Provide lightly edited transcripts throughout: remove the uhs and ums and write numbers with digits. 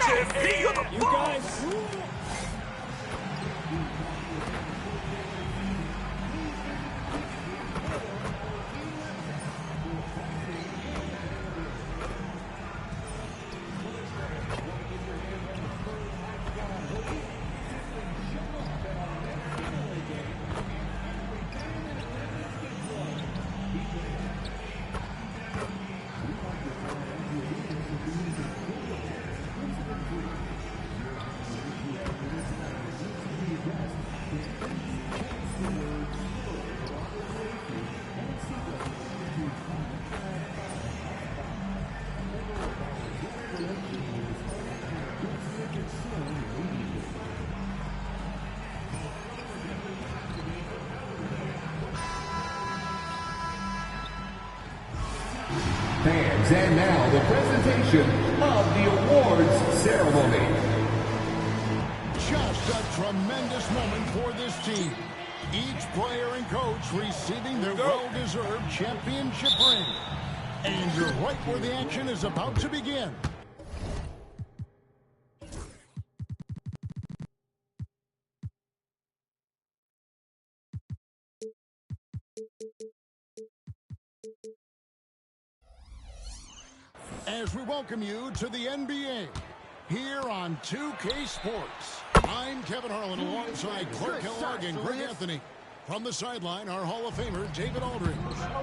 You guys. Fans, and now the presentation of the awards ceremony. Just a tremendous moment for this team. Each player and coach receiving their well-deserved championship ring. And you're right where the action is about to begin. As we welcome you to the NBA, here on 2K Sports. I'm Kevin Harlan alongside Clark Kellogg and Greg Anthony. From the sideline, our Hall of Famer, David Aldridge.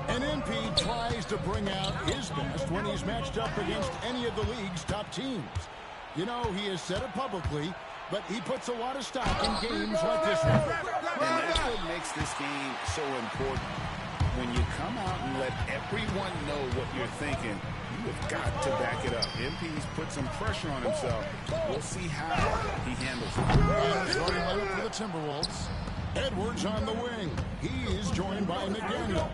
And MP tries to bring out his best when he's matched up against any of the league's top teams. You know, he has said it publicly, but he puts a lot of stock in games like this one. And that's what makes this game so important. When you come out and let everyone know what you're thinking, you have got to back it up. MP's put some pressure on himself. We'll see how he handles it. Starting lineup for the Timberwolves. Edwards on the wing. He is joined by McDaniels.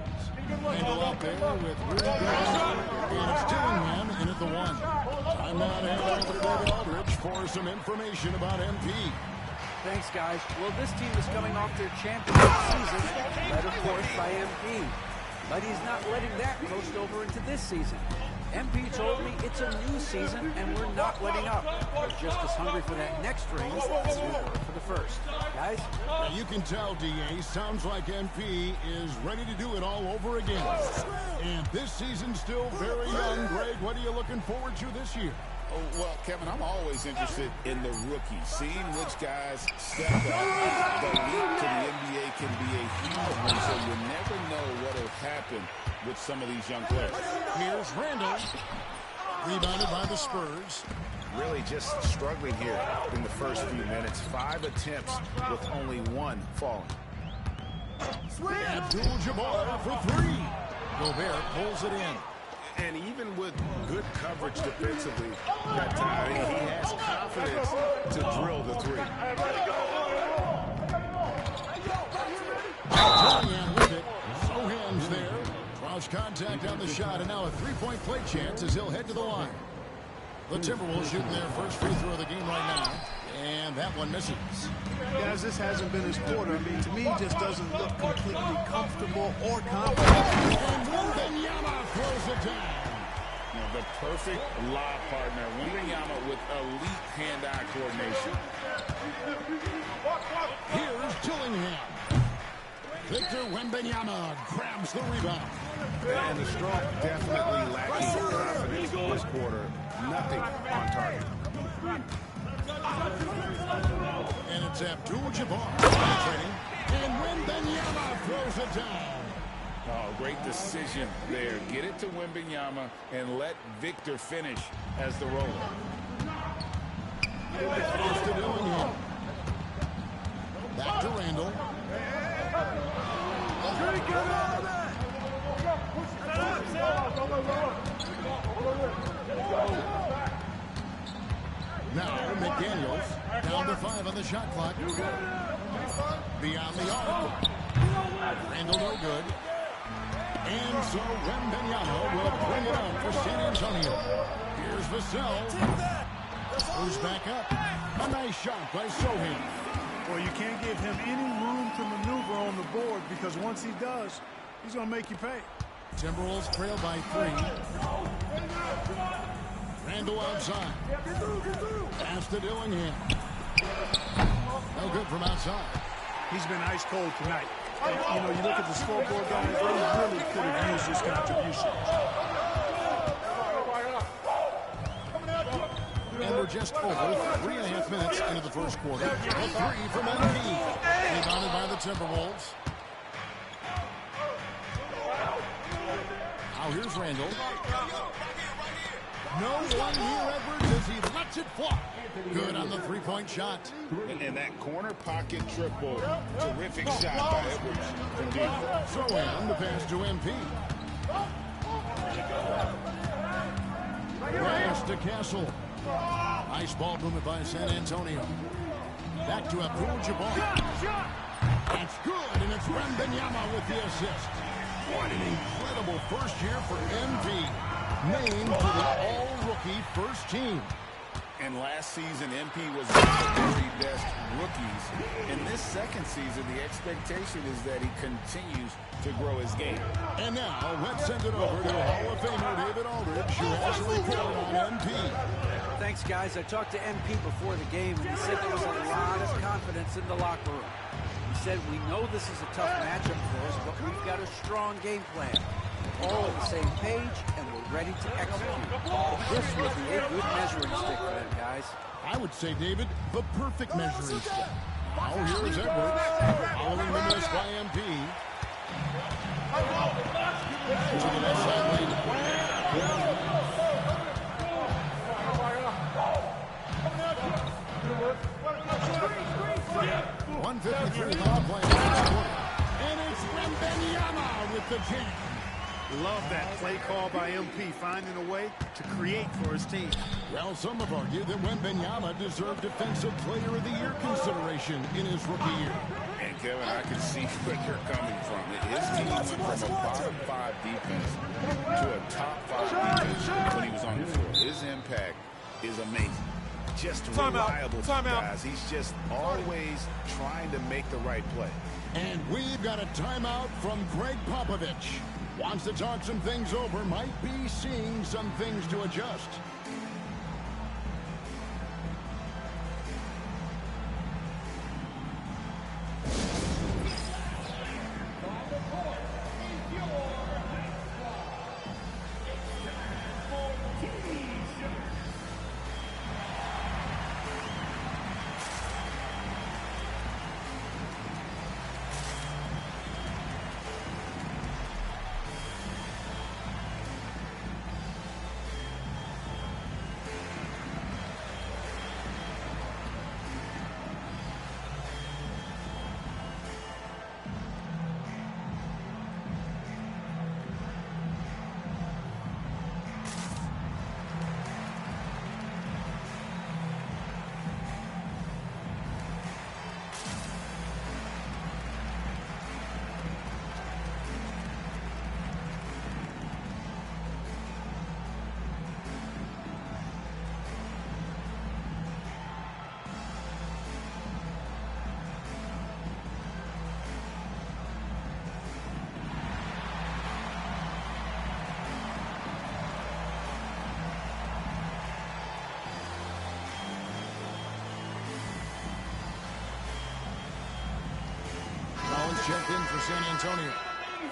Handle out there with Rudy and it's Dillingham in at the one. Timeout and over to David Aldridge for some information about MP. Thanks, guys. Well, this team is coming off their championship season, led, of course, by MP. But he's not letting that coast over into this season. MP told me it's a new season, and we're not letting up. We're just as hungry for that next ring as we were for the first. Guys? Now you can tell, DA, sounds like MP is ready to do it all over again. And this season's still very young. Greg, what are you looking forward to this year? Oh, well, Kevin, I'm always interested in the rookies, seeing which guys step up. The leap to the NBA can be a huge one, so you never know what will happen with some of these young players. Here's Randall. Rebounded by the Spurs. Really just struggling here in the first few minutes. 5 attempts with only 1 falling. Abdul-Jabbar for 3. Gobert pulls it in. And even with good coverage defensively, that time, he has confidence to drill the 3. Dillingham with it. No hands there. Cross contact on the shot, and now a three-point play chance as he'll head to the line. The Timberwolves shooting their first free throw of the game right now, and that one misses. Guys, this hasn't been his quarter. I mean, to me, he just doesn't look completely comfortable or confident. And Wembanyama throws it down. You know, the perfect lob partner, Wembanyama with elite hand-eye coordination. Here's Dillingham. Victor Wembanyama grabs the rebound. And the stroke definitely lacking confidence this quarter. Nothing on target. And it's Abdul-Jabbar penetrating. And Wembanyama throws it down. Oh, great decision there. Get it to Wembanyama and let Victor finish as the roller. Pass to Dillingham. Back to Randall. Now McDaniels down to 5 on the shot clock. Beyond the arc. Randall no good. And so Wembanyama will bring it up for San Antonio. Here's Vassell. Moves back up. A nice shot by Sohan. Well, you can't give him any room to maneuver on the board because once he does, he's going to make you pay. Timberwolves trail by 3. Randall outside. Pass to Dillingham. No good from outside. He's been ice cold tonight. You know, you look at the scoreboard, guys, they really could have used his contribution. And we're just over 3.5 minutes into the first quarter. A three from MP. Rebounded by the Timberwolves. Now here's Randall. No one here, Edwards, as he lets it fly. Good on the three-point shot. And that corner pocket triple. Terrific shot by Edwards from deep. Throw in the pass to MP. Pass to Castle. Nice ball movement by San Antonio. Back to Abdul-Jabbar. That's good, and it's Wembanyama with the assist. What an incredible first year for MP. Named to the all-rookie first team. And last season, MP was one of the very best rookies. In this second season, the expectation is that he continues to grow his game. And now, let's send it over to Hall of Famer David Aldridge, who has a report on MP. Thanks, guys. I talked to MP before the game, and he said there was a lot of confidence in the locker room. He said, we know this is a tough matchup for us, but we've got a strong game plan. We're all on the same page, and we're ready to execute. This will be a good measuring stick for them, guys. I would say, David, the perfect measuring stick. Now here's Edwards, following the miss by MP. To the left side lane. 1:53 left to play in the first quarter. And it's Wembanyama with the jam. Love that play call by MP, finding a way to create for his team. Well, some have argued that Wembanyama deserved Defensive Player of the Year consideration in his rookie year. And Kevin, I can see where you're coming from. His team went from a bottom 5 defense to a top 5 defense when he was on the floor. His impact is amazing. Just reliable, guys. He's just always trying to make the right play. And we've got a timeout from Greg Popovich. Wants to talk some things over, might be seeing some things to adjust. Checked in for San Antonio.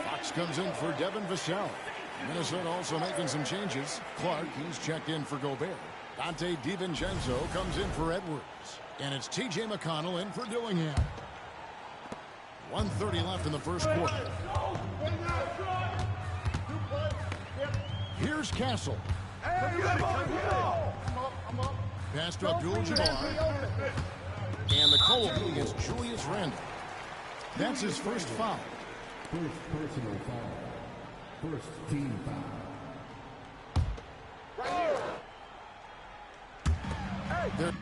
Fox comes in for Devin Vassell. Minnesota also making some changes. Clark, he's checked in for Gobert. Dante DiVincenzo comes in for Edwards. And it's T.J. McConnell in for Dillingham. 1:30 left in the first quarter. Here's Castle. Pass to Abdul-Jabbar. And the call will be against Julius Randle. That's his first foul. First personal foul. First team foul. There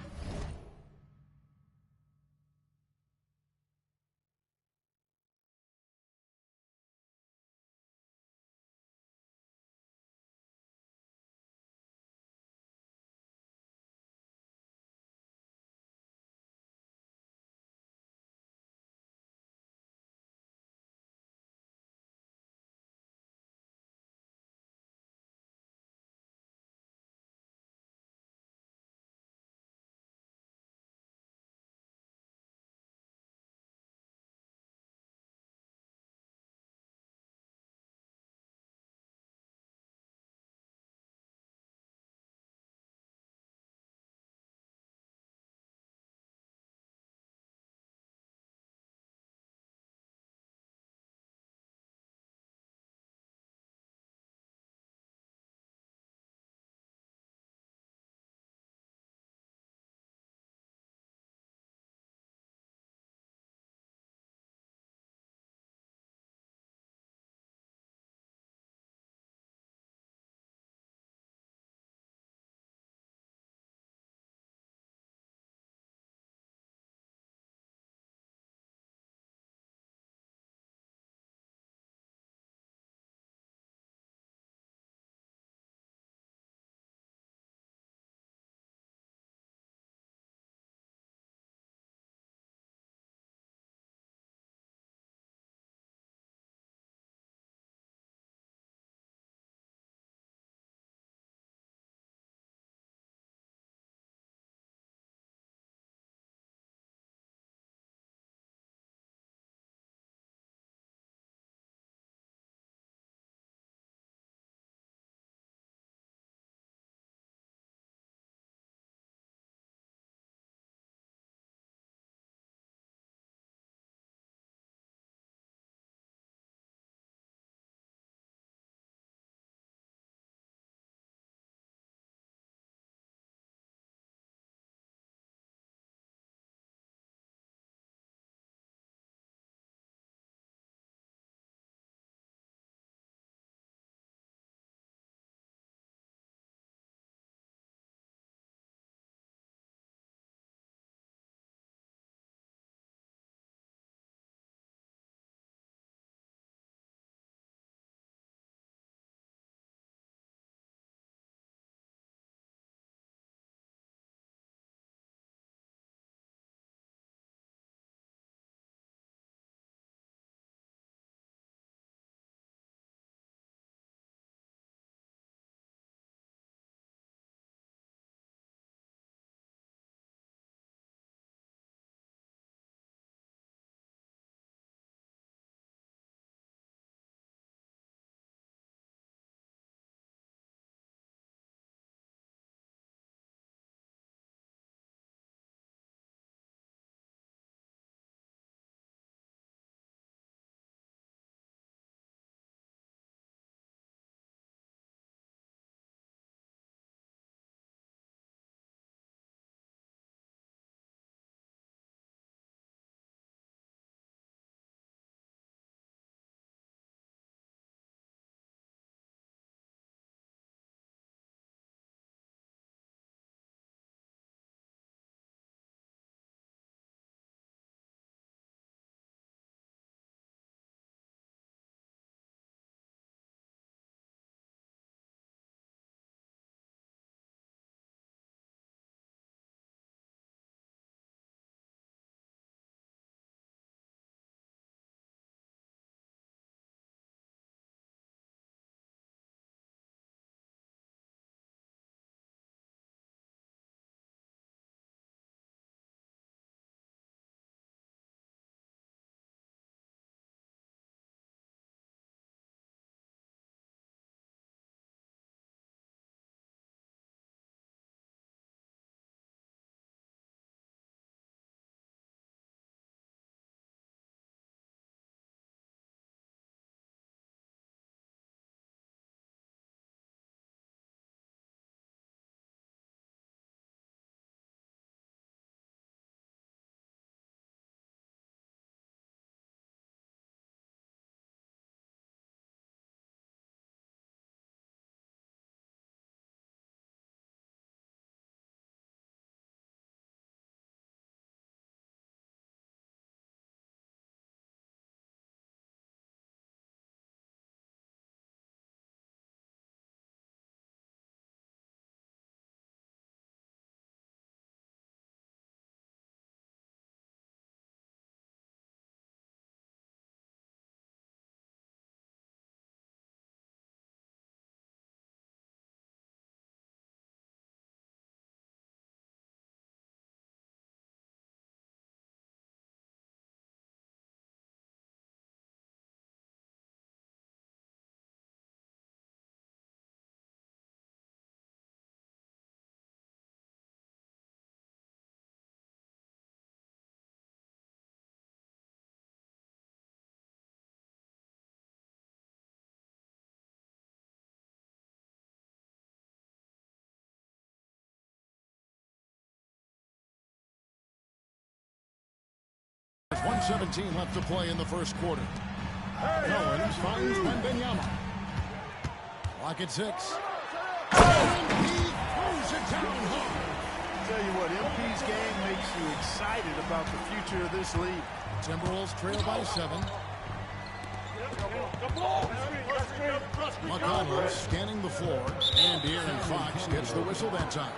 There's 1:17 left to play in the first quarter. Collins finds Wembanyama. Lock at 6. And he throws it down hard. Tell you what, MP's game makes you excited about the future of this league. Timberwolves trail by 7. McConnell scanning the floor, and De'Aaron Fox gets the whistle that time.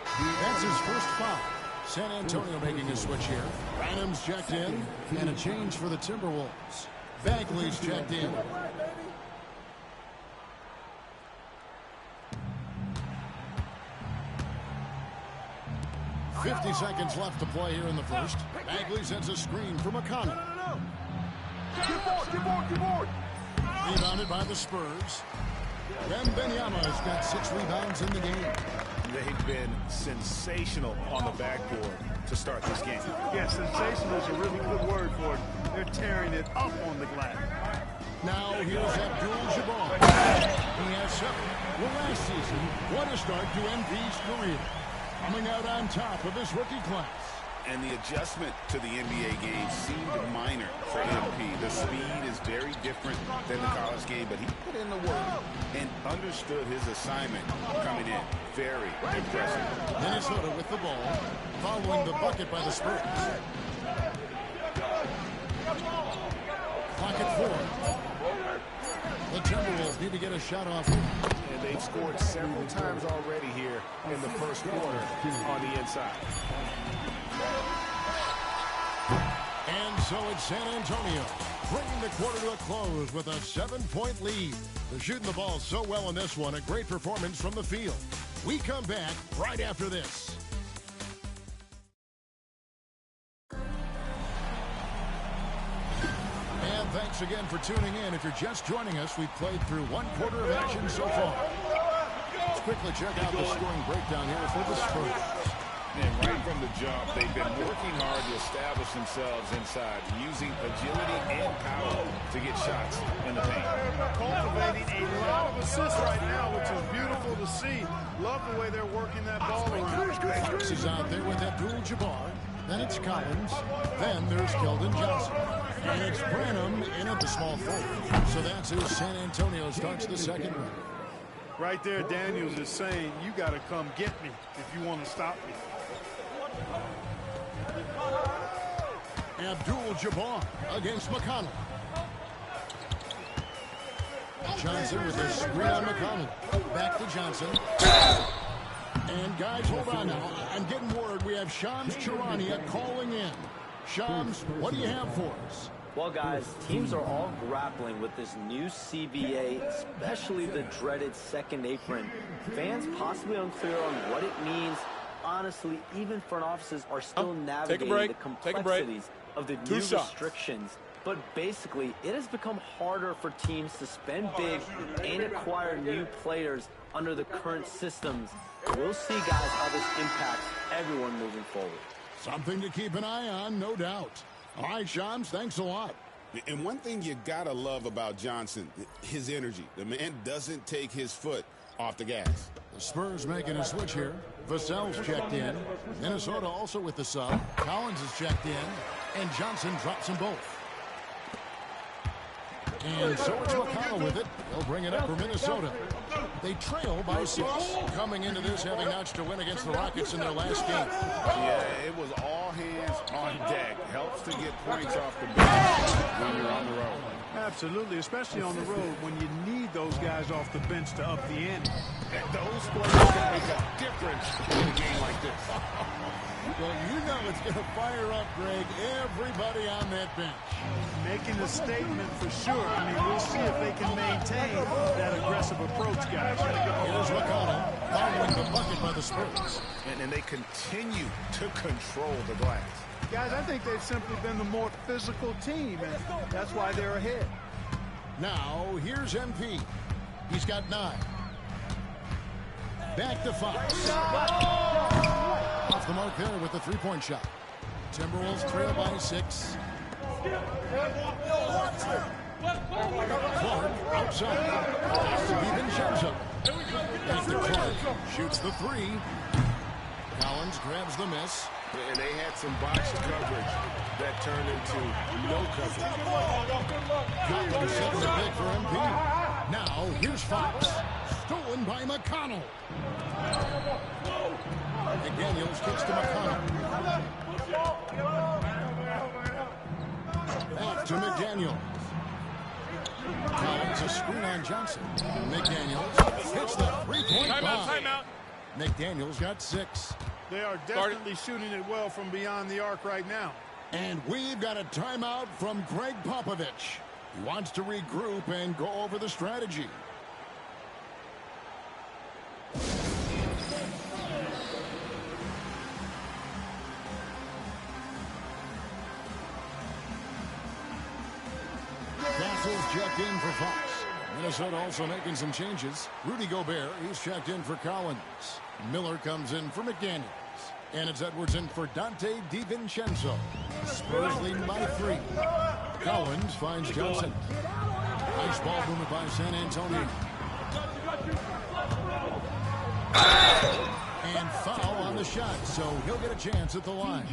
That's his first foul. San Antonio making a switch here. Branham's checked in, and a change for the Timberwolves. Bagley's checked in. .50 seconds left to play here in the first. Bagley sends a screen for McConnell. Get board. Rebounded by the Spurs. Wembanyama's got 6 rebounds in the game. They've been sensational on the backboard to start this game. Yeah, sensational is a really good word for it. They're tearing it up on the glass. Now here's Abdul-Jabbar. He has 7. Well, last season, what a start to MP's career. Coming out on top of his rookie class. And the adjustment to the NBA game seemed minor for MP. The speed is very different than the college game, but he put in the work and understood his assignment coming in. Very impressive. Minnesota with the ball, following the bucket by the Spurs. Clock at 4. The Timberwolves need to get a shot off. And they've scored several times already here in the first quarter on the inside. And so it's San Antonio, bringing the quarter to a close with a 7-point lead. They're shooting the ball so well in this one, a great performance from the field. We come back right after this. And thanks again for tuning in. If you're just joining us, we've played through 1 quarter of action so far. Let's quickly check out the scoring breakdown here for the Spurs. And right from the jump, they've been working hard to establish themselves inside, using agility and power to get shots in the paint. Cultivating a lot of assists right now, which is beautiful to see. Love the way they're working that ball around. Fox is out there with Abdul-Jabbar. Then it's Collins. Then there's Keldon Johnson. And it's Branham in at the small forward. So that's who San Antonio starts the second one. Right there, Daniels is saying, you got to come get me if you want to stop me. Abdul-Jabbar against McConnell. Johnson with a screen on McConnell. Back to Johnson. And guys, hold on now. I'm getting word we have Shams Charania calling in. Shams, what do you have for us? Well, guys, teams are all grappling with this new CBA, especially the dreaded second apron. Fans possibly unclear on what it means. Honestly, even front offices are still navigating the complexities of the new restrictions. But basically, it has become harder for teams to spend big and acquire new players under the current systems. We'll see, guys, how this impacts everyone moving forward. Something to keep an eye on, no doubt. All right, Shams, thanks a lot. And one thing you gotta love about Johnson, his energy. The man doesn't take his foot off the gas. The Spurs making a switch here. Vassell's checked in. Minnesota also with the sub. Collins is checked in. And Johnson drops them both. And so it's McConnell with it. They'll bring it up for Minnesota. They trail by 6. Coming into this having notched to win against the Rockets in their last game. Yeah, it was all hands on deck. Helps to get points off the bench when you're on the road. Absolutely, especially on the road when you need those guys off the bench to up the ante. And those players can make a difference in a game like this. Well, you know it's going to fire up, Greg, everybody on that bench. Making a statement for sure. I mean, we'll see if they can maintain that aggressive approach, guys. Here's McConnell following the bucket by the Spurs. And they continue to control the glass. Guys, I think they've simply been the more physical team, and that's why they're ahead. Now, here's MP. He's got 9. Back to Fox. Off the mark there with the three-point shot. Timberwolves trail by 6. Clark outside. DiVincenzo. Back to Clark. Shoots the 3. Collins grabs the miss. And they had some botched coverage that turned into no coverage. Collins sets the pick for MP. Now, here's Fox. Stolen by McConnell. McDaniels kicks to McConnell. Back to McDaniels. Collins a screen on Johnson. McDaniels hits the three-point bomb. Timeout. McDaniels got 6. They are definitely shooting it well from beyond the arc right now. And we've got a timeout from Greg Popovich. He wants to regroup and go over the strategy. Castle's checked in for Fox. Minnesota also making some changes. Rudy Gobert, he's checked in for Collins. Miller comes in for McDaniels. And it's Edwards in for Dante DiVincenzo. Spurs leading by 3. Collins finds Johnson. Nice ball movement by San Antonio. And foul on the shot, so he'll get a chance at the line.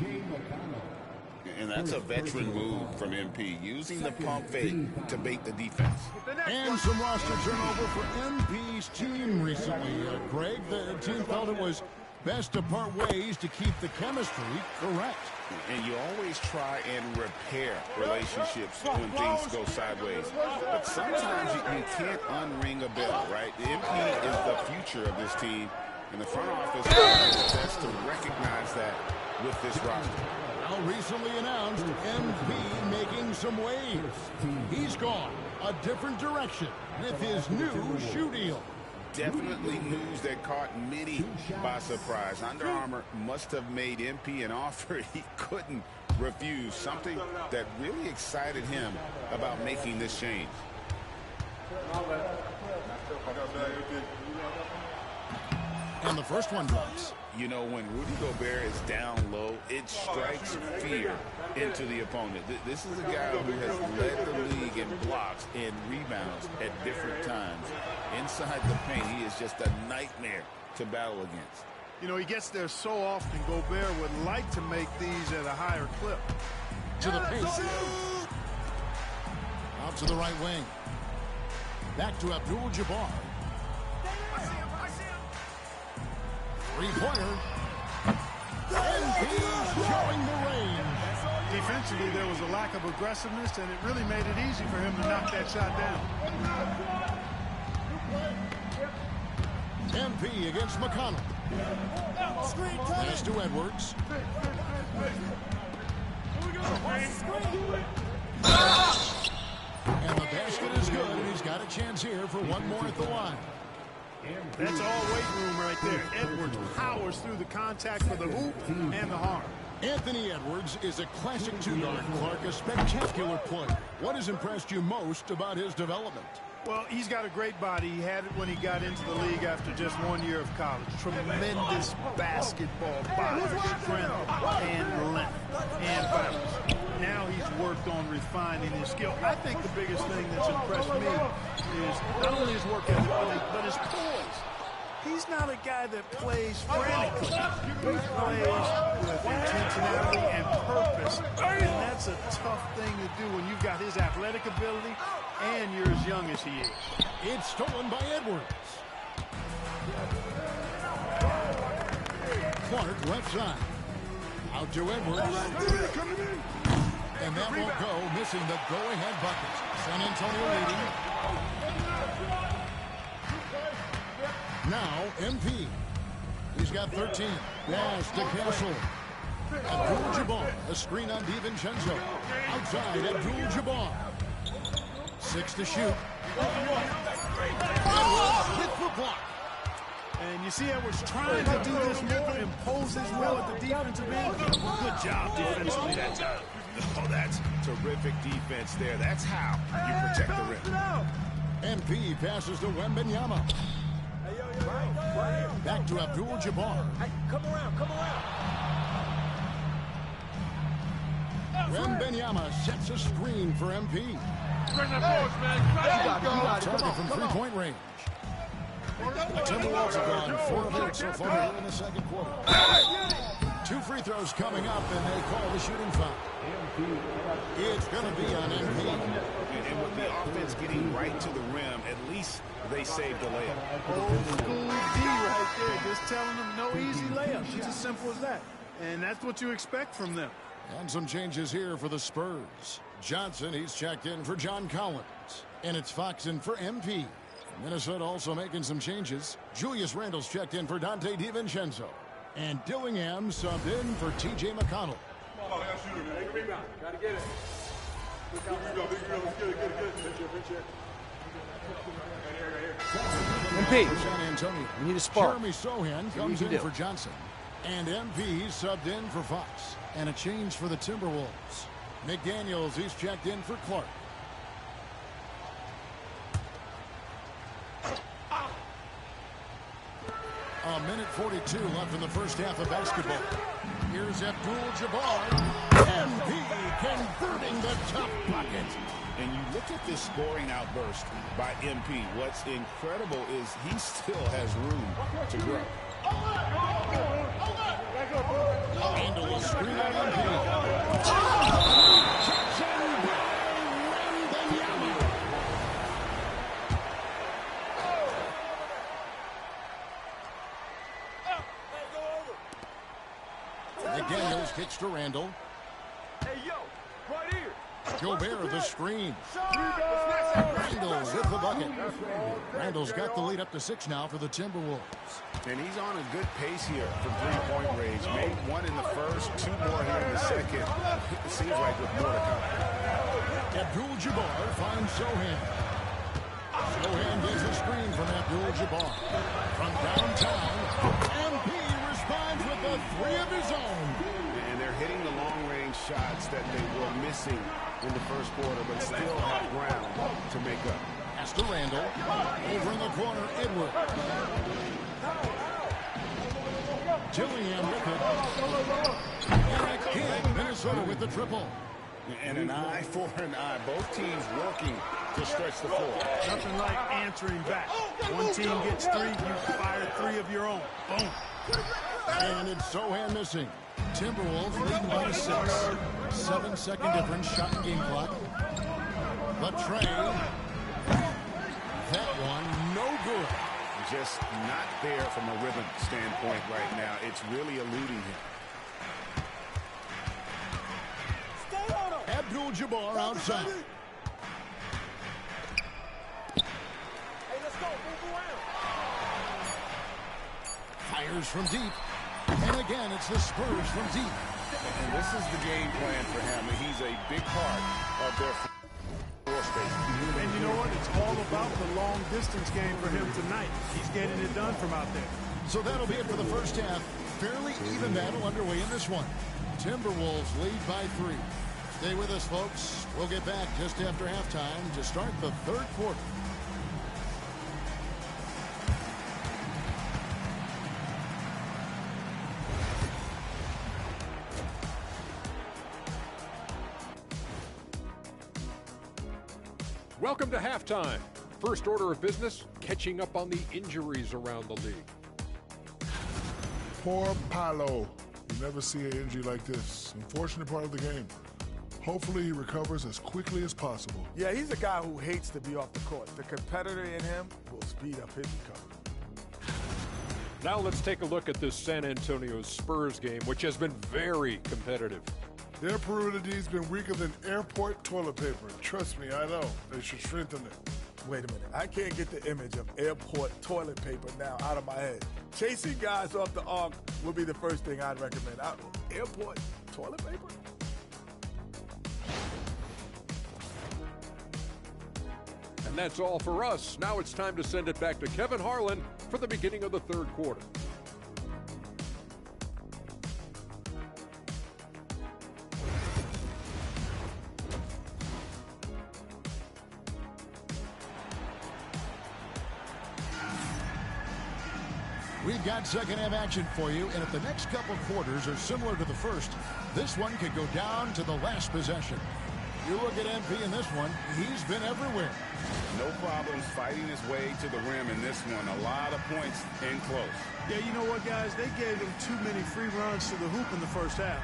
And that's a veteran move from MP, using the pump fake to bait the defense. And some roster turnover for MP's team recently. Greg, the team felt it was best to part ways to keep the chemistry correct. And you always try and repair relationships when things go sideways. But sometimes you can't unring a bell, right? The MP is the future of this team, and the front office is best to recognize that with this roster. Now recently announced, MP making some waves. He's gone a different direction with his new shoe deal. Definitely news that caught many by surprise. Under Armour must have made MP an offer he couldn't refuse, something that really excited him about making this change. And the first one drops. You know, when Rudy Gobert is down low, it strikes fear into the opponent. This is a guy who has led the league in blocks and rebounds at different times. Inside the paint, he is just a nightmare to battle against. You know, he gets there so often. Gobert would like to make these at a higher clip. To the paint. Out to the right wing. Back to Abdul-Jabbar. Three-pointer. And he's showing the range. Defensively, there was a lack of aggressiveness, and it really made it easy for him to knock that shot down. MP against McConnell. Pass to Edwards. And the basket is good, and he's got a chance here for one more at the line. That's all weight room right there. Edwards powers through the contact for the hoop and the harm. Anthony Edwards is a classic two-guard, Clark, a spectacular player. What has impressed you most about his development? Well, he's got a great body. He had it when he got into the league after just 1 year of college. Tremendous basketball body, strength, and length, and balance. Now he's worked on refining his skill. I think the biggest thing that's impressed me is not only his work ethic, but his poise. He's not a guy that plays frantically. He plays with intentionality and purpose, and that's a tough thing to do when you've got his athletic ability and you're as young as he is. It's stolen by Edwards. Clark left side. Out to Edwards. And that won't go, missing the go-ahead bucket. San Antonio leading. Now, MP. He's got 13. Pass to Castle. Abdul-Jabbar. A screen on DiVincenzo. Outside, Abdul-Jabbar. 6 to shoot. Edwards hit for block. And you see Edwards trying to do this more, impose his will at the defensive end. Good job defensively that time. Oh, that's terrific defense there. That's how you protect the rim. MP passes to Wembanyama. Back to Abdul-Jabbar. Hey, come around. Wembanyama sets a screen for MP. Bring that forward, man. Target from three-point range. The Timberwolves have gone 4 of 8 so far in the second quarter. 2 free throws coming up, and they call the shooting foul. It's going to be on MP. And with the offense getting right to the rim, at least they saved the layup. Old school D right there, just telling them no easy layups. It's as simple as that. And that's what you expect from them. And some changes here for the Spurs. Johnson, he's checked in for John Collins. And it's Fox in for MP. Minnesota also making some changes. Julius Randle's checked in for Dante DiVincenzo. And Dillingham subbed in for T.J. McConnell. Gotta get it. MP, San Antonio. we need a spark. Jeremy Sohan comes in for Johnson. And MP subbed in for Fox. And a change for the Timberwolves. McDaniels, he's checked in for Clark. A minute 42 left in the first half of basketball. Here's Abdul-Jabbar. MP converting the tough bucket. And you look at this scoring outburst by MP. What's incredible is he still has room to grow. Randle will screen on MP. Jackson Wembanyama. McDaniels kicks to Randle. Hey, yo, right here. Gobert the screen. Randle with the bucket. Randle's got the lead up to 6 now for the Timberwolves. And he's on a good pace here from three-point range. Made 1 in the first, 2 more here in the second. It seems like with more to come. Abdul-Jabbar finds Sohan. Sohan gets a screen from Abdul-Jabbar. From downtown, MP responds with a 3 of his own. And they're hitting the long-range shots that they were missing in the first quarter, but still have ground to make up. Pass to Randle. Over in the corner, Edward. Dillingham with it. And again, Minnesota with the triple. And an eye for an eye. Both teams working to stretch the floor. Nothing like answering back. One team gets 3, you fire 3 of your own. Boom. And it's Sohan missing. Timberwolves leading by 6. 7-second difference, shot and game clock. The tray. That one, no good. Just not there from a rhythm standpoint right now. It's really eluding him. Abdul-Jabbar outside. Hey, let's go. Move around. Fires from deep. And again, it's the Spurs from deep. And this is the game plan for him. He's a big part of their floor space. And you know what? It's all about the long distance game for him tonight. He's getting it done from out there. So that'll be it for the first half. Fairly even battle underway in this one. Timberwolves lead by 3. Stay with us, folks. We'll get back just after halftime to start the third quarter. Welcome to halftime. First order of business, catching up on the injuries around the league. Poor Paolo. You never see an injury like this. Unfortunate part of the game. Hopefully he recovers as quickly as possible. Yeah, he's a guy who hates to be off the court. The competitor in him will speed up his recovery. Now let's take a look at this San Antonio Spurs game, which has been very competitive. Their perimeter D's been weaker than airport toilet paper. Trust me, I know. They should strengthen it. Wait a minute. I can't get the image of airport toilet paper now out of my head. Chasing guys off the arc would be the first thing I'd recommend. Airport toilet paper? And that's all for us. Now it's time to send it back to Kevin Harlan for the beginning of the third quarter. We've got second half action for you, and if the next couple quarters are similar to the first, this one could go down to the last possession. You look at MP in this one, he's been everywhere. No problems fighting his way to the rim in this one. A lot of points in close. Yeah, you know what, guys? They gave him too many free runs to the hoop in the first half.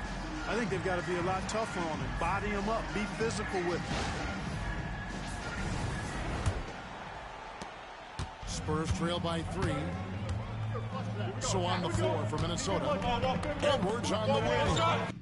I think they've got to be a lot tougher on him. Body him up. Be physical with him. Spurs trail by 3. So on the floor for Minnesota. Edwards on the wing.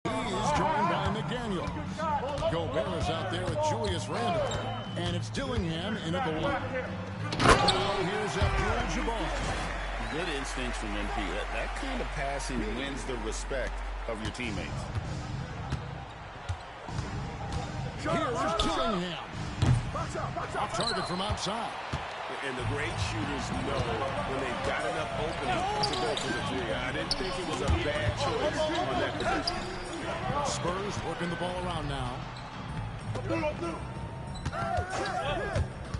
He's joined by McDaniel. Gobert is out there with Julius Randle. And it's Dillingham into the one. Here's Abdul-Jabbar. Good instincts from MP. That kind of passing wins the respect of your teammates. Here's Dillingham. Off target from outside. And the great shooters know when they've got enough opening to go for the three. I didn't think it was a bad choice on that position. Spurs working the ball around now.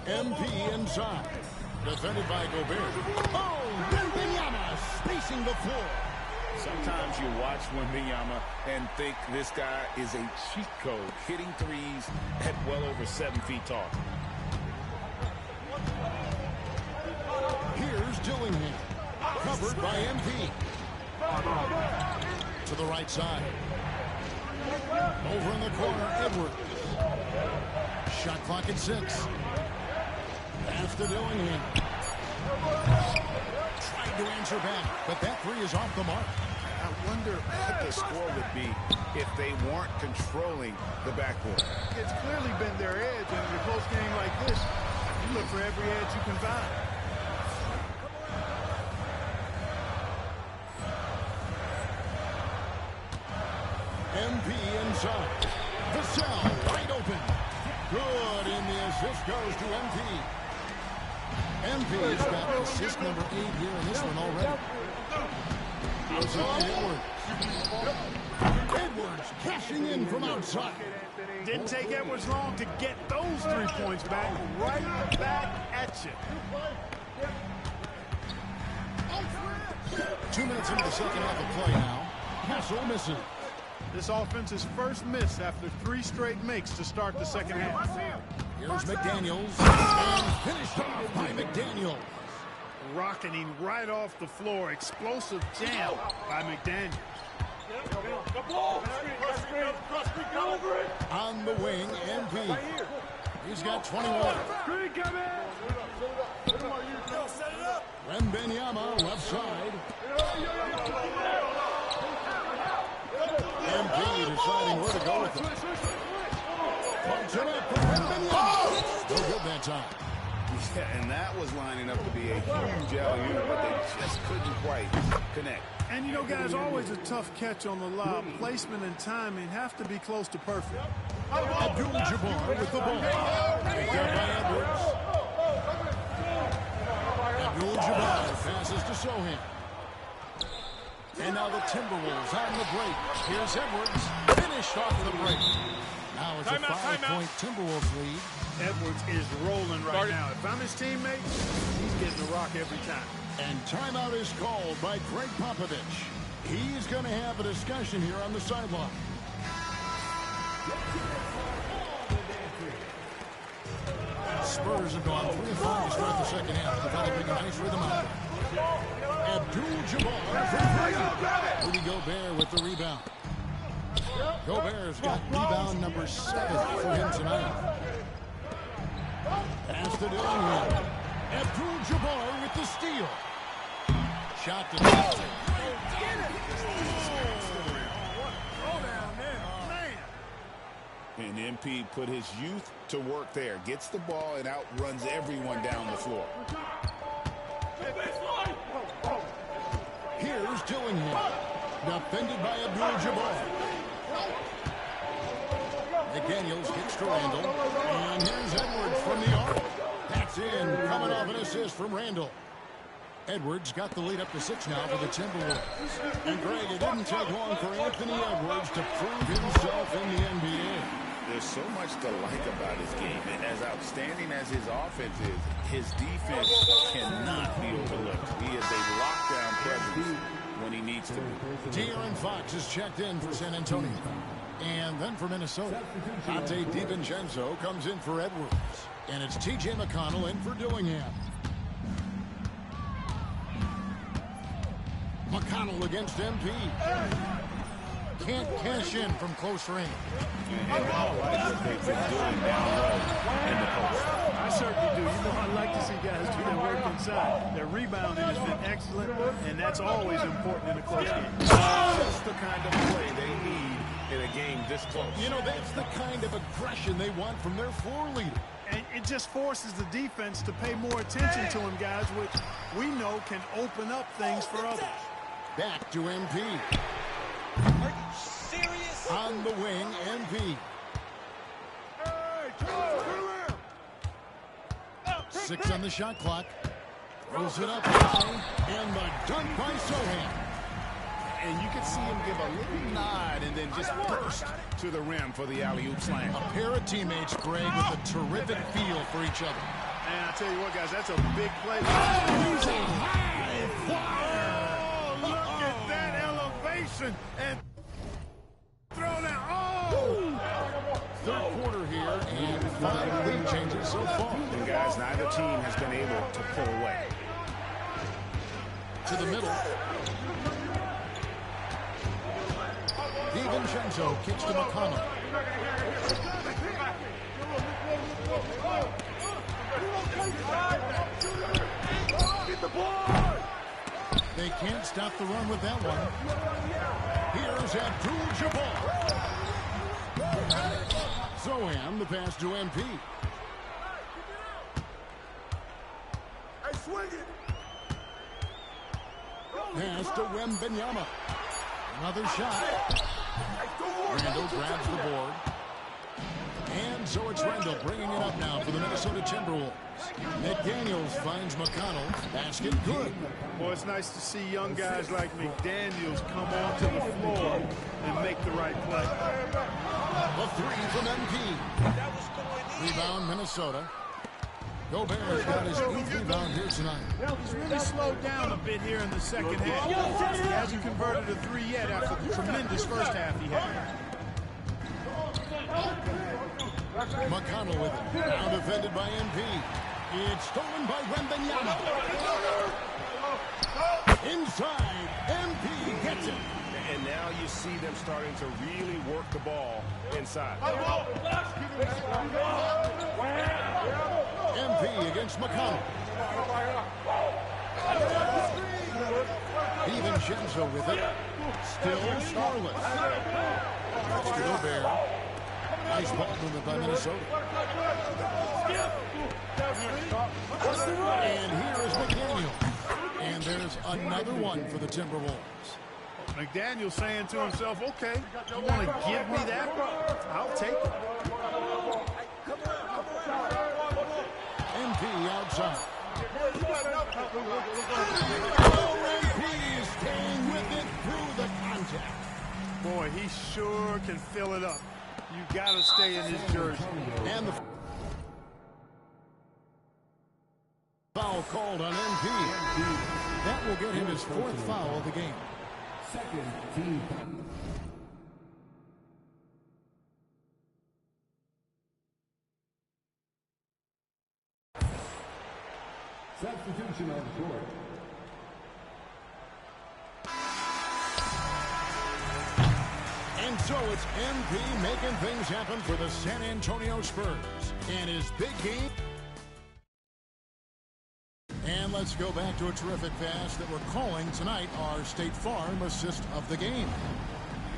MP inside. Defended by Gobert. Oh, Wembanyama spacing the floor. Sometimes you watch Wembanyama and think this guy is a cheat code, hitting threes at well over 7 feet tall. Here's Dillingham. Covered by MP. To the right side. Over in the corner, Edwards. Shot clock at 6. Pass to Dillingham. Tried to answer back, but that three is off the mark. I wonder what the score would be if they weren't controlling the backcourt. It's clearly been their edge, and in a close game like this, you look for every edge you can find. MP inside. Vassell wide open. Good, and the assist goes to MP. MP's got assist number 8 here in this one already. Outside Edwards. Edwards cashing in from outside. Didn't take Edwards long to get those 3 points back. Right back at you. 2 minutes into the second half of play now. Hassel misses. This offense's first miss after 3 straight makes to start the second half. Here's McDaniels. And finished off by McDaniels. Rocketing right off the floor. Explosive jam by McDaniels. On the wing, MP. He's got 21. Wembanyama left side. MP deciding where to go with it. Punch it up for Wembanyama. No good that time. Yeah, and that was lining up to be a huge alley-oop, but they just couldn't quite connect. And, you know, guys, always a tough catch on the lob. Placement and timing have to be close to perfect. Abdul-Jabbar with the ball. Picked up by Edwards. Abdul-Jabbar passes to Sohan. And now the Timberwolves on the break. Here's Edwards. Finished off the break. Now it's a 5-point Timberwolves lead. Edwards is rolling right now. If I'm his teammate, he's getting the rock every time. And timeout is called by Greg Popovich. He's going to have a discussion here on the sideline. Spurs have gone 3-5 to start the second half. They're trying to pick a nice rhythm out. Abdul-Jabbar for three. Rudy Gobert with the rebound. Gobert's got rebound number 7 for him tonight. Pass to Dillingham. Abdul-Jabbar with the steal. Shot to basket. And MP put his youth to work there. Gets the ball and outruns everyone down the floor. Here's Dillingham. Defended by Abdul-Jabbar. McDaniels kicks to Randall. And here's Edwards from the arc. That's in. Coming off an assist from Randall. Edwards got the lead up to 6 now for the Timberwolves. And Greg, it didn't take long for Anthony Edwards to prove himself in the NBA. There's so much to like about his game. And as outstanding as his offense is, his defense cannot be overlooked. He is a lockdown presence when he needs to be. De'Aaron Fox is checked in for San Antonio. And then for Minnesota, Dante DiVincenzo comes in for Edwards. And it's T.J. McConnell in for Dillingham. McConnell against MP. Can't cash in from close range. And I like what they've been doing down low in the post. I certainly do. You know, I like to see guys do their work inside. Their rebounding has been excellent, and that's always important in a close game. That's the kind of play they need in a game this close. You know, that's the kind of aggression they want from their floor leader. And it just forces the defense to pay more attention to him, guys, which we know can open up things for others. Back to MP. Are you serious? On the wing, MP. 6 on the shot clock. Throws it up high. And the dunk by Sohan. And you can see him give a little nod and then just burst to the rim for the alley-oop slam. A pair of teammates, Greg, with a terrific feel for each other. And I tell you what, guys, that's a big play. He's a high flyer. Oh, look at that elevation. And throw down. Oh! Third quarter here, and 5 lead changes so far. And guys, neither team has been able to pull away. To the middle. DiVincenzo kicks to McConnell. Get the ball! They can't stop the run with that one. Here's Abdul-Jabbar. Sohan, the pass to MP. Hey, swing it! Pass to Wembanyama. Another shot. Randall grabs the board. And so it's Randall bringing it up now for the Minnesota Timberwolves. McDaniels finds McConnell. Basket good. Boy, it's nice to see young guys like McDaniels come onto the floor and make the right play. A 3 from MP. Rebound Minnesota. Gobert's got his 8th rebound here tonight. He's really slowed down a bit here in the second half. He hasn't converted a 3 yet after the tremendous first half he had. McConnell with it. Now defended by MP. It's stolen by Wembanyama. Inside, MP gets it. And now you see them starting to really work the ball inside. MP against McConnell. DiVincenzo with it. Still scoreless. That's to Gobert. Nice ball movement by Minnesota. And here is McDaniel. And And there's another one for the Timberwolves. McDaniel saying to himself, okay, you want to give me that? I'll take it. MP outside. MP is staying with it through the contact. Boy, he sure can fill it up. You got to stay in his jersey. And the foul called on MP. That will get him his fourth foul of the game. Second team. Substitution on court. And so it's MP making things happen for the San Antonio Spurs. And his big game. And let's go back to a terrific pass that we're calling tonight our State Farm assist of the game.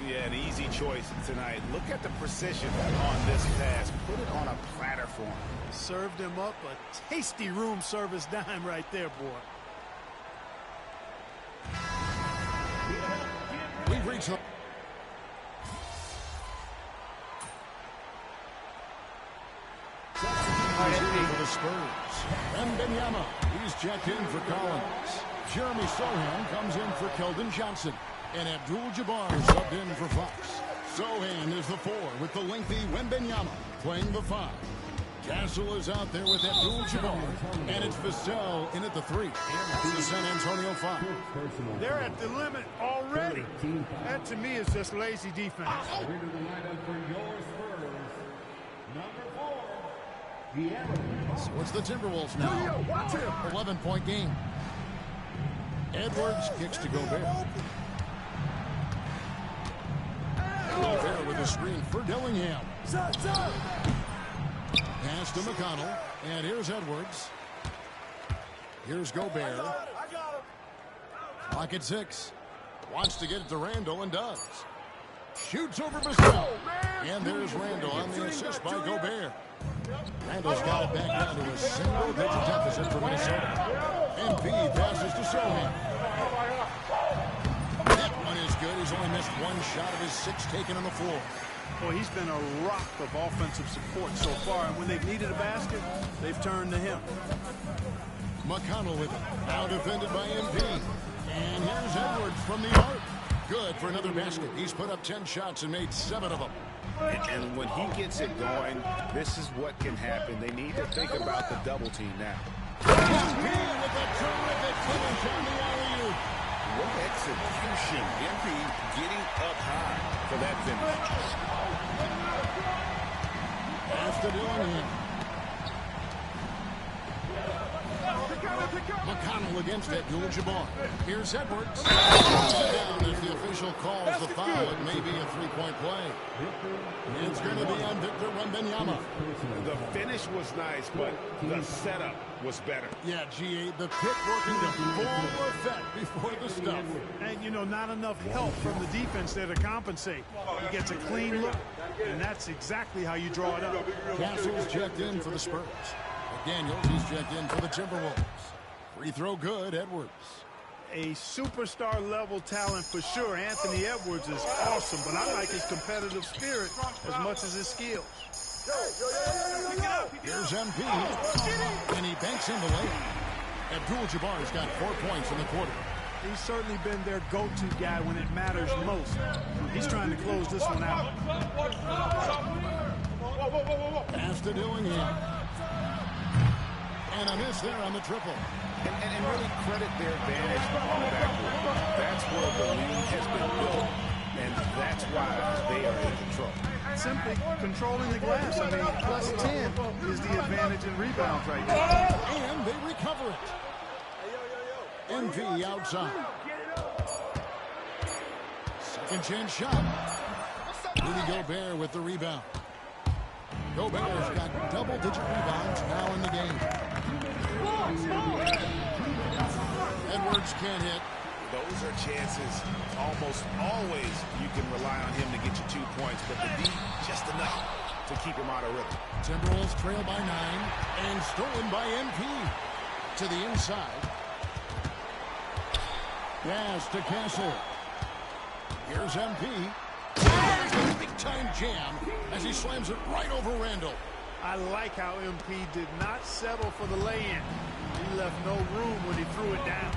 Yeah, an easy choice tonight. Look at the precision on this pass. Put it on a platter for him. Served him up a tasty room service dime right there, boy. We've reached the... For the Spurs. Wembanyama, he's checked in for Collins. Jeremy Sohan comes in for Keldon Johnson. And Abdul-Jabbar subbed in for Fox. Sohan is the 4 with the lengthy Wembanyama playing the 5. Castle is out there with Abdul-Jabbar. And it's Vassell in at the 3. The San Antonio 5. They're at the limit already. That to me is just lazy defense. So it's the Timberwolves now. 11-point game. Edwards kicks to Gobert. Gobert with a screen for Dillingham. Pass to McConnell. And here's Edwards. Here's Gobert. Clock at 6. Wants to get it to Randall and does. Shoots over Vassell. And there's Randall on the assist by Gobert. Randall's got it back down to a single-digit deficit for Minnesota. MP passes to Sohan. That one is good. He's only missed one shot of his 6 taken on the floor. Boy, he's been a rock of offensive support so far, and when they've needed a basket, they've turned to him. McConnell with it. Now defended by MP. And here's Edwards from the arc. Good for another basket. He's put up 10 shots and made 7 of them. And when he gets it going, this is what can happen. They need to think about the double team now. MP with a terrific finish on the alley-oop. What execution. MP getting up high for that finish. Pass to Dillingham. McConnell against Abdul-Jabbar. Here's Edwards. Down as the official calls the foul. It may be a 3-point play. It's going to be on Victor Wembanyama. The finish was nice, but the setup was better. Yeah, G8, the pick working to full effect before the stuff. And, you know, not enough help from the defense there to compensate. He gets a clean look, and that's exactly how you draw it up. Castle's checked in for the Spurs. McDaniels, he's checked in for the Timberwolves. Free throw good, Edwards. A superstar-level talent for sure. Anthony Edwards is awesome, but I like his competitive spirit as much as his skills. Here's MP, and he banks in the lane. Abdul-Jabbar's got 4 points in the quarter. He's certainly been their go-to guy when it matters most. He's trying to close this one out. Pass to Dillingham. And a miss there on the triple. And really credit their advantage on the backboard. That's where the lead has been built, and that's why they are in control. Simply controlling the glass. I mean, plus 10 is the advantage in rebounds right now. And they recover it. MP outside. Second chance shot. Rudy Gobert with the rebound. Gobert's got double-digit rebounds now in the game. Edwards can't hit. Those are chances. Almost always you can rely on him to get you 2 points, but the D just enough to keep him out of rhythm. Timberwolves trail by 9 and stolen by MP to the inside. Pass to Castle. Here's MP. Big-time jam as he slams it right over Randall. I like how MP did not settle for the lay-in. He left no room when he threw it down.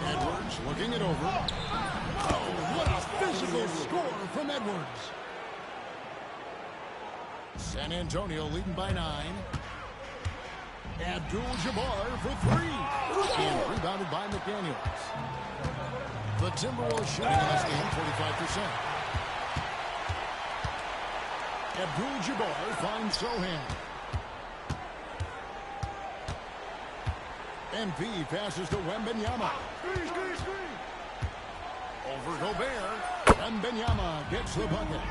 Edwards looking it over. Oh, what a physical score from Edwards. San Antonio leading by 9. Abdul-Jabbar for 3. And rebounded by McDaniels. The Timberwolves shooting in this game 45%. Abdul-Jabbar finds Sohan. MP passes to Wembanyama. Over Gobert. Wembanyama gets the bucket.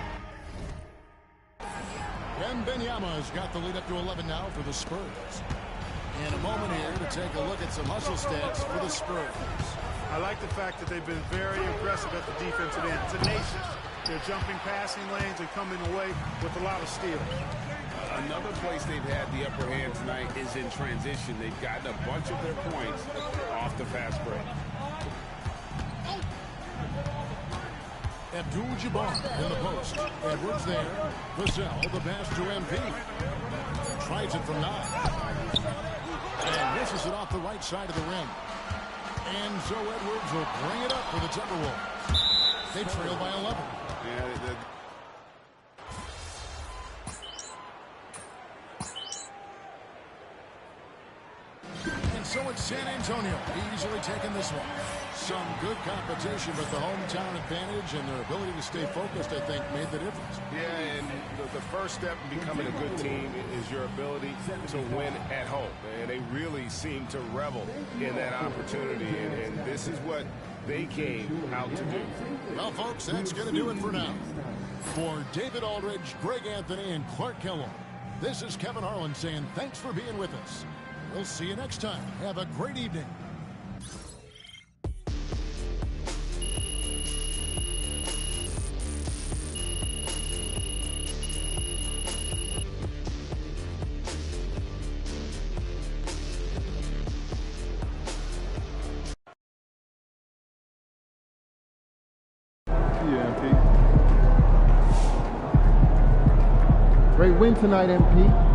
Wembanyama's got the lead up to 11 now for the Spurs. In a moment here to take a look at some hustle stats for the Spurs. I like the fact that they've been very aggressive at the defensive end. Tenacious. They're jumping passing lanes and coming away with a lot of steals. Another place they've had the upper hand tonight is in transition. They've gotten a bunch of their points off the fast break. Abdul-Jabbar in the post. Edwards there. Vassell, the pass to MP. Tries it from 9. And misses it off the right side of the rim. And so Edwards will bring it up for the Timberwolves. They trail by 11. Yeah, and so it's San Antonio easily taking this one. Some good competition, but the hometown advantage and their ability to stay focused, I think, made the difference. Yeah, and the first step in becoming a good team is your ability to win at home. And they really seem to revel in that opportunity, and this is what they came out to do. Well, folks, that's going to do it for now. For David Aldridge, Greg Anthony, and Clark Kellogg, this is Kevin Harlan saying thanks for being with us. We'll see you next time. Have a great evening. Great win tonight, MP.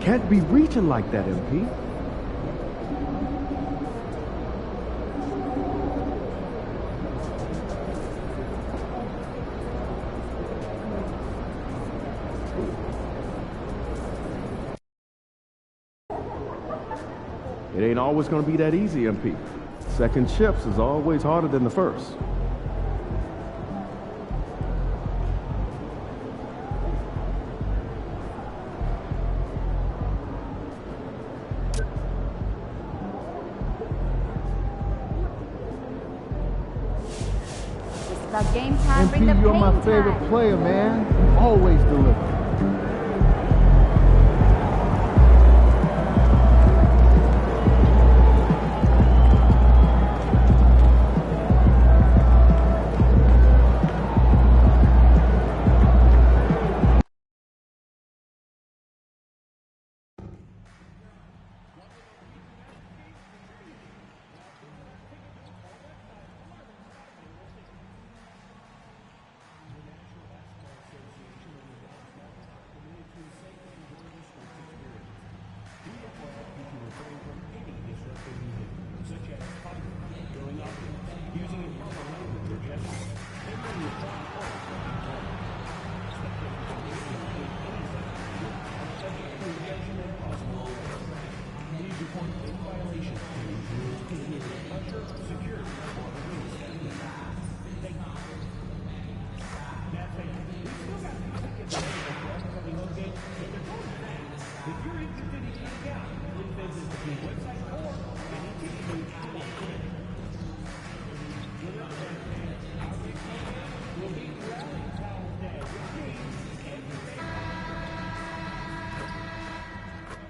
Can't be reaching like that, MP. It ain't always going to be that easy, MP. Second shifts is always harder than the first. It's about game time. Bring the MP, you're pain my time. favorite player, man. You always deliver.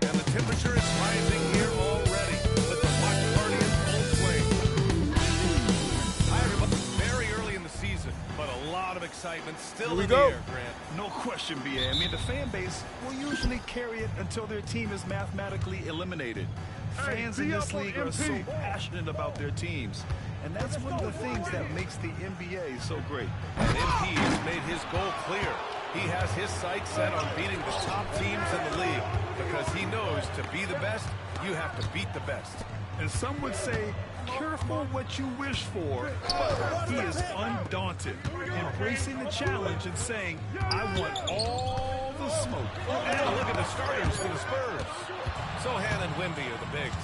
And the temperature is rising here already with the watch party in full swing. Hi, everybody. Very early in the season, but a lot of excitement still in the air, Grant. No question, B.A. I mean, the fan base will usually carry it until their team is mathematically eliminated. Fans in this league are so passionate about their teams. And that's one of the things that makes the NBA so great. And MP has made his goal clear. He has his sights set on beating the top teams in the league because he knows to be the best, you have to beat the best. And some would say, careful what you wish for, but he is undaunted, embracing the challenge and saying, I want all the smoke. And look at the starters for the Spurs. Sohan and Wemby are the bigs.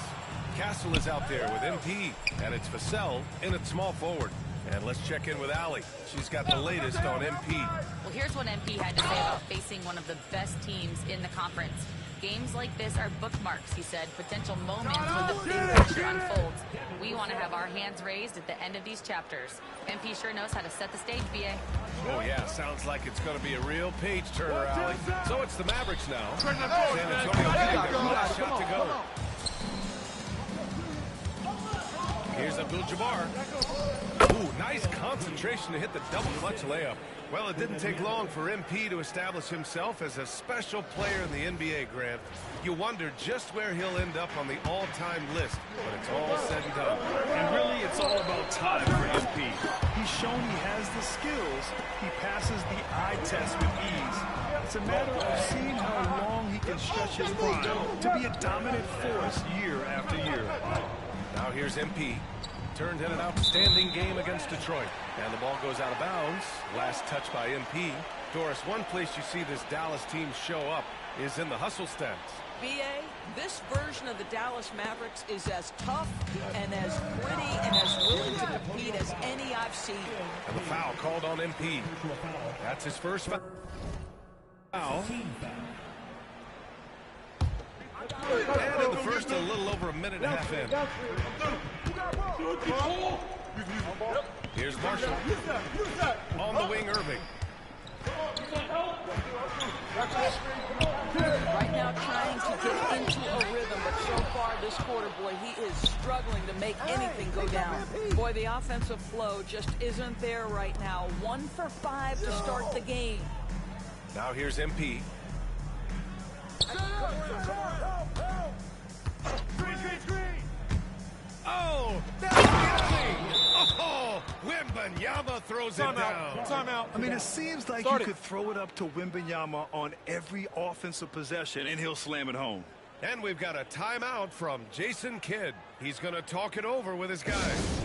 Castle is out there with MP, and it's Vassell in at small forward. And let's check in with Allie. She's got the latest on MP. Well, here's what MP had to say about facing one of the best teams in the conference. Games like this are bookmarks, he said, potential moments when the big picture unfolds. We want to have our hands raised at the end of these chapters. MP sure knows how to set the stage, BA. Oh, yeah, sounds like it's going to be a real page-turner, Allie. So it's the Mavericks now. San Antonio getting their last shot to go. Here's Abdul-Jabbar. Ooh, nice concentration to hit the double clutch layup. Well, it didn't take long for MP to establish himself as a special player in the NBA, Grant. You wonder just where he'll end up on the all-time list when it's all said and done. And really, it's all about time for MP. He's shown he has the skills. He passes the eye test with ease. It's a matter of seeing how long he can stretch his prime to be a dominant force year after year. Now here's MP. Turned in an outstanding game against Detroit. And the ball goes out of bounds. Last touch by MP. Doris, one place you see this Dallas team show up is in the hustle stance. B.A., this version of the Dallas Mavericks is as tough and as gritty and as willing to compete as any I've seen. And the foul called on MP. That's his first foul. And in the first, a little over a minute and a half in. Here's Marshall. On the wing, Irving. Right now trying to get into a rhythm, but so far this quarter, boy, he is struggling to make anything go down. Boy, the offensive flow just isn't there right now. 1 for 5 to start the game. Now here's MP. Oh, that's Gibson! Oh, Wembanyama throws it down. Timeout. I mean, it seems like you could throw it up to Wembanyama on every offensive possession, and he'll slam it home. And we've got a timeout from Jason Kidd. He's going to talk it over with his guys.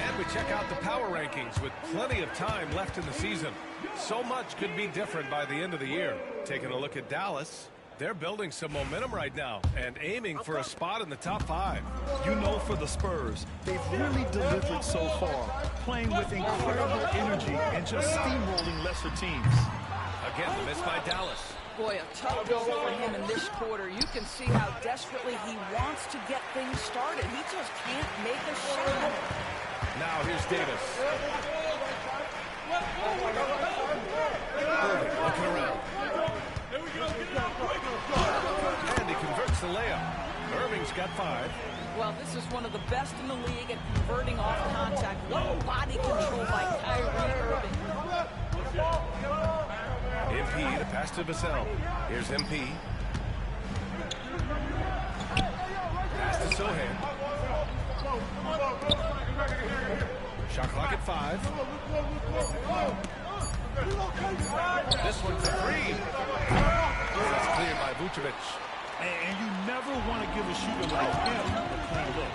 And we check out the power rankings with plenty of time left in the season. So much could be different by the end of the year. Taking a look at Dallas. They're building some momentum right now and aiming for a spot in the top 5. You know, for the Spurs, they've really delivered so far, playing with incredible energy and just steamrolling lesser teams. Again, the miss by Dallas. Boy, a tough goal for him in this quarter. You can see how desperately he wants to get things started. He just can't make a shot. Now here's Davis. Looking around. And he converts the layup. Irving's got 5. Well, this is one of the best in the league at converting off contact. What body control by Kyrie Irving. MP, the pass to Vassell. Here's MP. Pass to Sohan. Shot clock at 5. This one for 3. That's cleared by Vucevic. And you never want to give a shooter like him a clean look.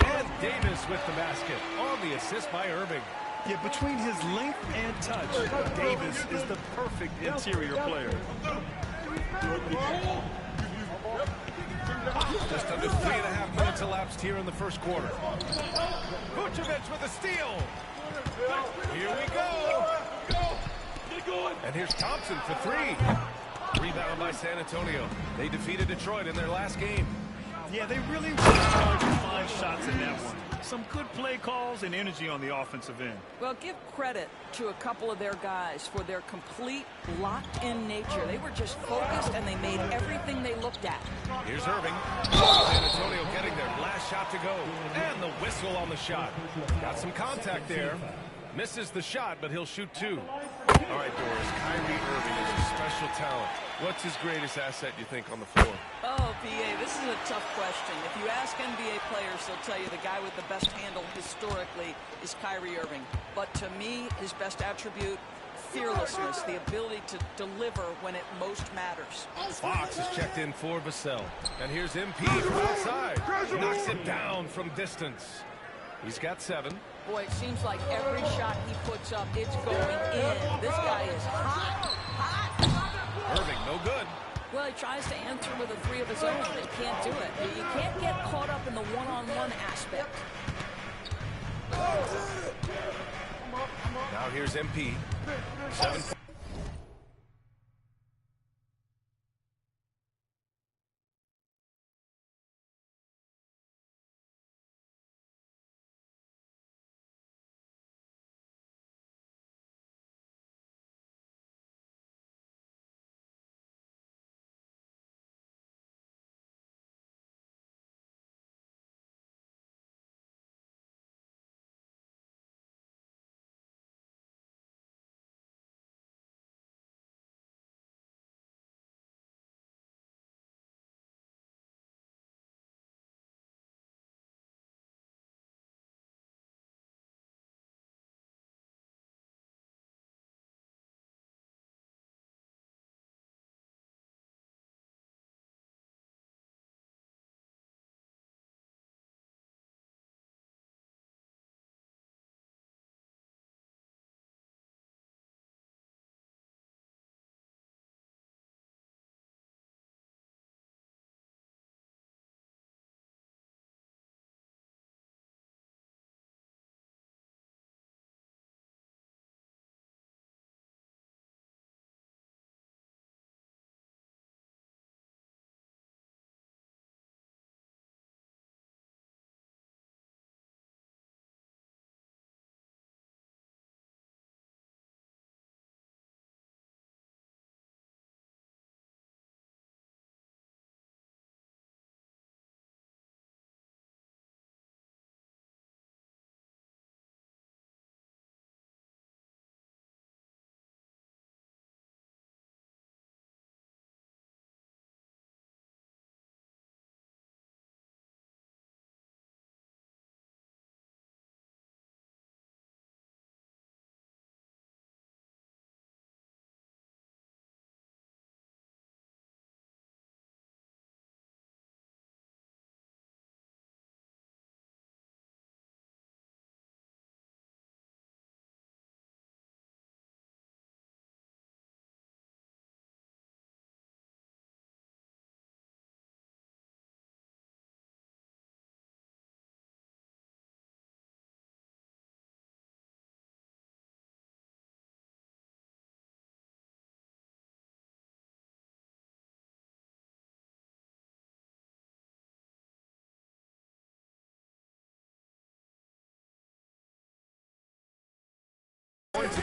And Davis with the basket on the assist by Irving. Yeah, between his length and touch, Davis is the perfect interior player. Just under 3.5 minutes elapsed here in the first quarter. Vucevic with a steal. Here we go. And here's Thompson for 3. Rebound by San Antonio. They defeated Detroit in their last game. Yeah, they really worked hard to find shots in that one. Some good play calls and energy on the offensive end. Well, give credit to a couple of their guys for their complete locked-in nature. They were just focused, and they made everything they looked at. Here's Irving. San Antonio getting their last shot to go. And the whistle on the shot. Got some contact there. Misses the shot, but he'll shoot 2. All right, Doris, Kyrie Irving is a special talent. What's his greatest asset, you think, on the floor? Oh, PA, this is a tough question. If you ask NBA players, they'll tell you the guy with the best handle historically is Kyrie Irving. But to me, his best attribute, fearlessness, the ability to deliver when it most matters. Fox is checked in for Vassell. And here's MP from outside. Knocks it down from distance. He's got 7. Boy, it seems like every shot he puts up, it's going in. This guy is hot. Irving, no good. Well, he tries to answer with a 3 of his own, but he can't do it. You can't get caught up in the one-on-one aspect. Now here's MP. 7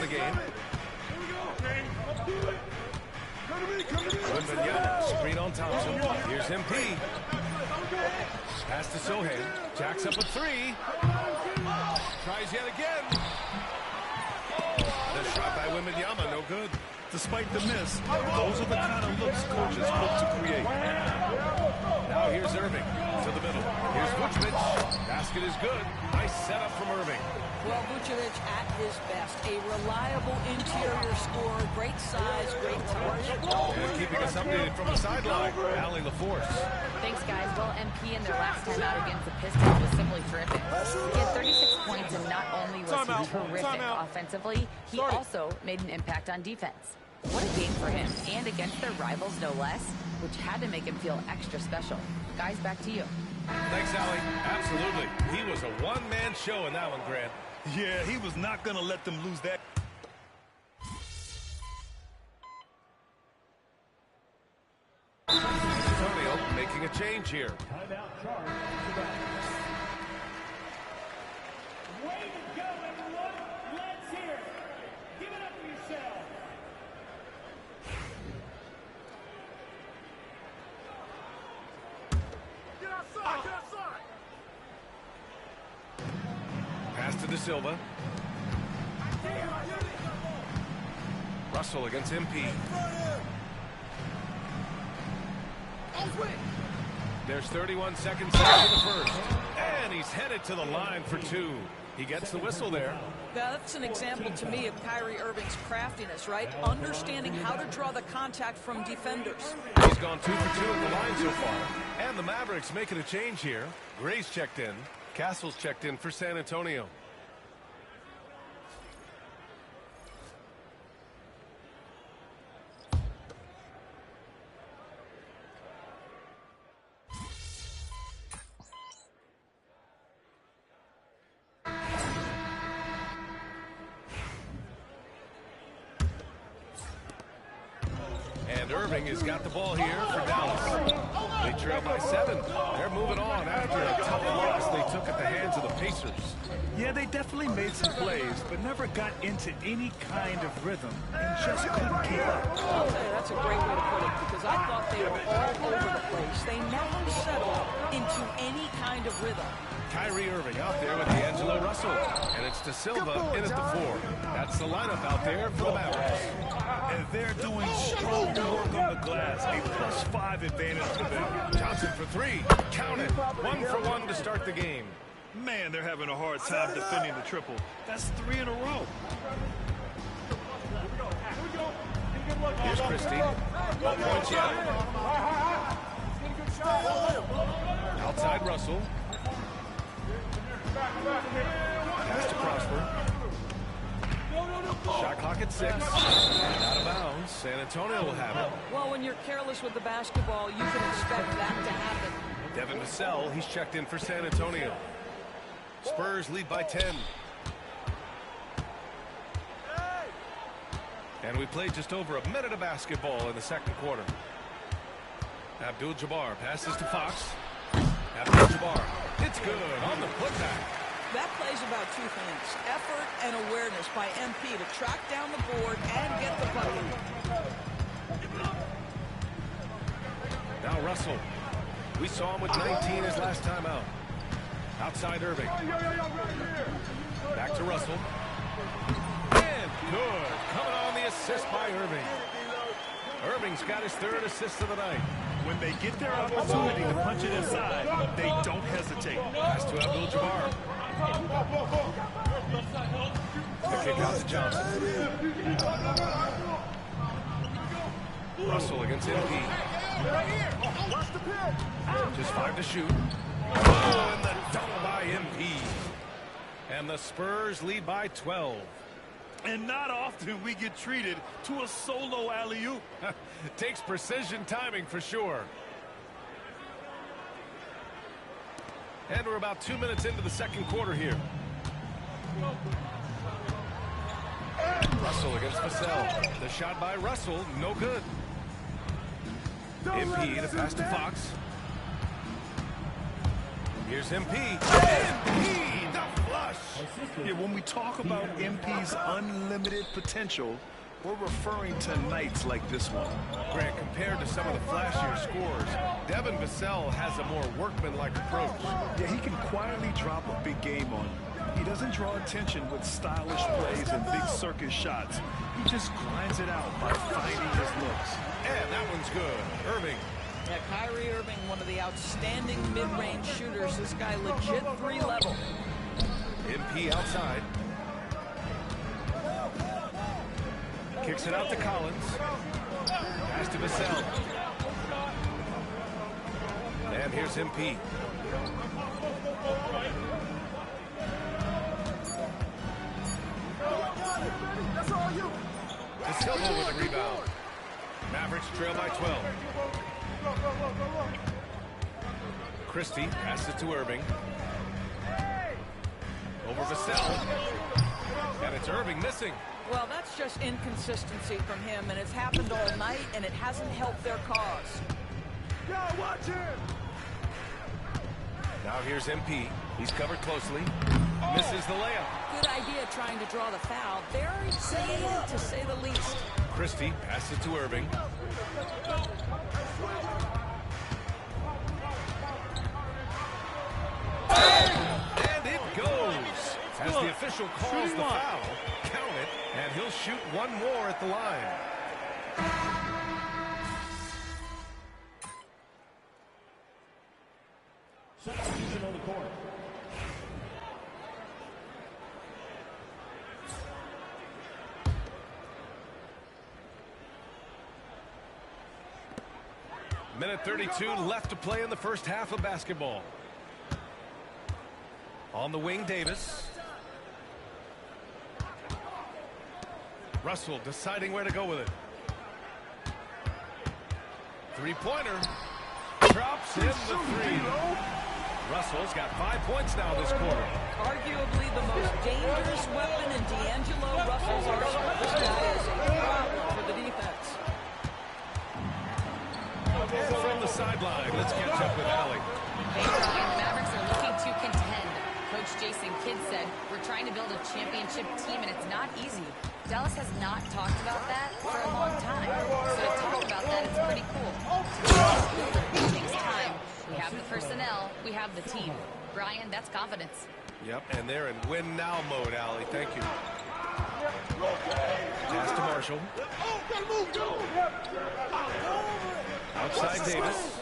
the game. Wembanyama, screen on Thompson. Here's MP. Pass to Sohan. Jacks up a three. Tries yet again. The shot by Wembanyama, no good. Despite the miss, those are the kind of looks coaches look to create. Now here's Irving to the middle. Here's Vucevic. Basket is good. Nice setup from Irving. Well, Vucevic at his best. A reliable interior scorer. Great size, great touch. And keeping us updated from the sideline, Allie LaForce. Thanks, guys. Well, MP in their last time out against the Pistons was simply terrific. He had 36 points, and not only was he terrific offensively, he also made an impact on defense. What a game for him, and against their rivals, no less, which had to make him feel extra special. Guys, back to you. Thanks, Allie. Absolutely. He was a one-man show in that one, Grant. Yeah, he was not going to let them lose that. Antonio making a change here. Timeout charge. Way to go, everyone. Let's hear it. Give it up for yourself. Get outside! Get outside! Pass to De Silva. Russell against MP. There's 31 seconds left in the first. And he's headed to the line for two. He gets the whistle there. Now, that's an example to me of Kyrie Irving's craftiness, right? Understanding how to draw the contact from defenders. He's gone 2 for 2 at the line so far. And the Mavericks making a change here. Gray's checked in. Castle's checked in for San Antonio. And Irving has got the ball here for Dallas. They trail by 7. They're moving on after a tough loss they took at the hands of the Pacers. Yeah, they definitely made some plays, but never got into any kind of rhythm and just couldn't keep up. I'll tell you, that's a great way to put it, because I thought they were all over the place. They never settled into any kind of rhythm. Kyrie Irving out there with D'Angelo Russell. And it's De Silva in at the 4. That's the lineup out there for the Mavericks. And they're doing strong work on the glass. A +5 advantage for them. Johnson for 3. Count it. 1 for 1 to start the game. Man, they're having a hard time defending the triple. That's 3 in a row. Here's Christie. 1 point yet. Outside Russell. Pass to Prosper. Shot clock at 6. And out of bounds. San Antonio will have it. Well, when you're careless with the basketball, you can expect that to happen. Devin Vassell, he's checked in for San Antonio. Spurs lead by 10. And we played just over a minute of basketball in the second quarter. Abdul-Jabbar passes to Fox. Abdul-Jabbar, it's good on the putback. That plays about 2 things: effort and awareness by MP to track down the board and get the bucket. Now Russell. We saw him with 19 his last time out. Outside Irving. Back to Russell. And good. Coming on the assist by Irving. Irving's got his 3rd assist of the night. When they get their opportunity to punch it inside, they don't hesitate. Pass to Abdul-Jabbar. The kick out to Johnson. Russell against MP. Just 5 to shoot. Oh, and the dunk by MP. And the Spurs lead by 12. And not often we get treated to a solo alley-oop. Takes precision timing for sure. And we're about 2 minutes into the second quarter here. Russell against Vassell. The shot by Russell, no good. MP to pass to Fox. Here's MP. MP, the flush. Yeah, when we talk about MP's unlimited potential, we're referring to nights like this one. Grant, compared to some of the flashier scores, Devin Vassell has a more workmanlike approach. Yeah, he can quietly drop a big game on you. He doesn't draw attention with stylish plays and big circus shots. He just grinds it out by finding his looks. And that one's good. Irving. Yeah, Kyrie Irving, one of the outstanding mid-range shooters. This guy legit 3-level. MP outside. Kicks it out to Collins. Pass to Vassell. And here's MP. Vassell with a rebound. Mavericks trail by 12. Christie passes to Irving. Over Vassell. And it's Irving missing. Well, that's just inconsistency from him, and it's happened all night, and it hasn't helped their cause. Yo, watch him! Now here's MP. He's covered closely. Misses the layup. Good idea trying to draw the foul. Very creative, to say the least. Christie passes to Irving. And it goes. As the official calls the foul, count it, and he'll shoot one more at the line. Substitution on the court. Minute 32 left to play in the first half of basketball. On the wing, Davis. Russell deciding where to go with it. Three-pointer. Drops in the three. Russell's got 5 points now this quarter. Arguably the most dangerous weapon in D'Angelo Russell's arsenal. This guy is a problem for the defense. And from the sideline, let's catch up with Allie. Hey, Brian, Mavericks are looking to contend. Coach Jason Kidd said, we're trying to build a championship team, and it's not easy. Dallas has not talked about that for a long time. So to talk about that, it's pretty cool. It takes time. We have the personnel. We have the team. Brian, that's confidence. Yep, and they're in win-now mode, Allie. Thank you. Pass to Marshall. Outside Davis.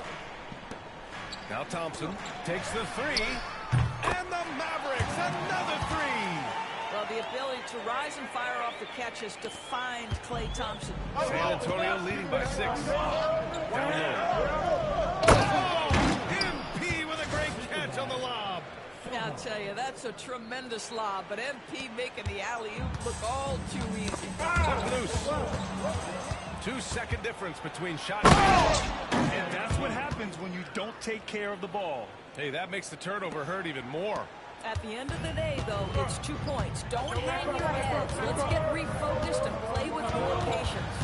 Now Thompson takes the three. And the Mavericks, another three. Well, the ability to rise and fire off the catch has defined Klay Thompson. San Antonio leading by 6. Down low. MP with a great catch on the lob. Yeah, I'll tell you, that's a tremendous lob, but MP making the alley-oop look all too easy. Loose. 2-second difference between shot And that's what happens when you don't take care of the ball. Hey, that makes the turnover hurt even more. At the end of the day, though, it's 2 points. Don't hang your heads. Let's get refocused and play with more patience.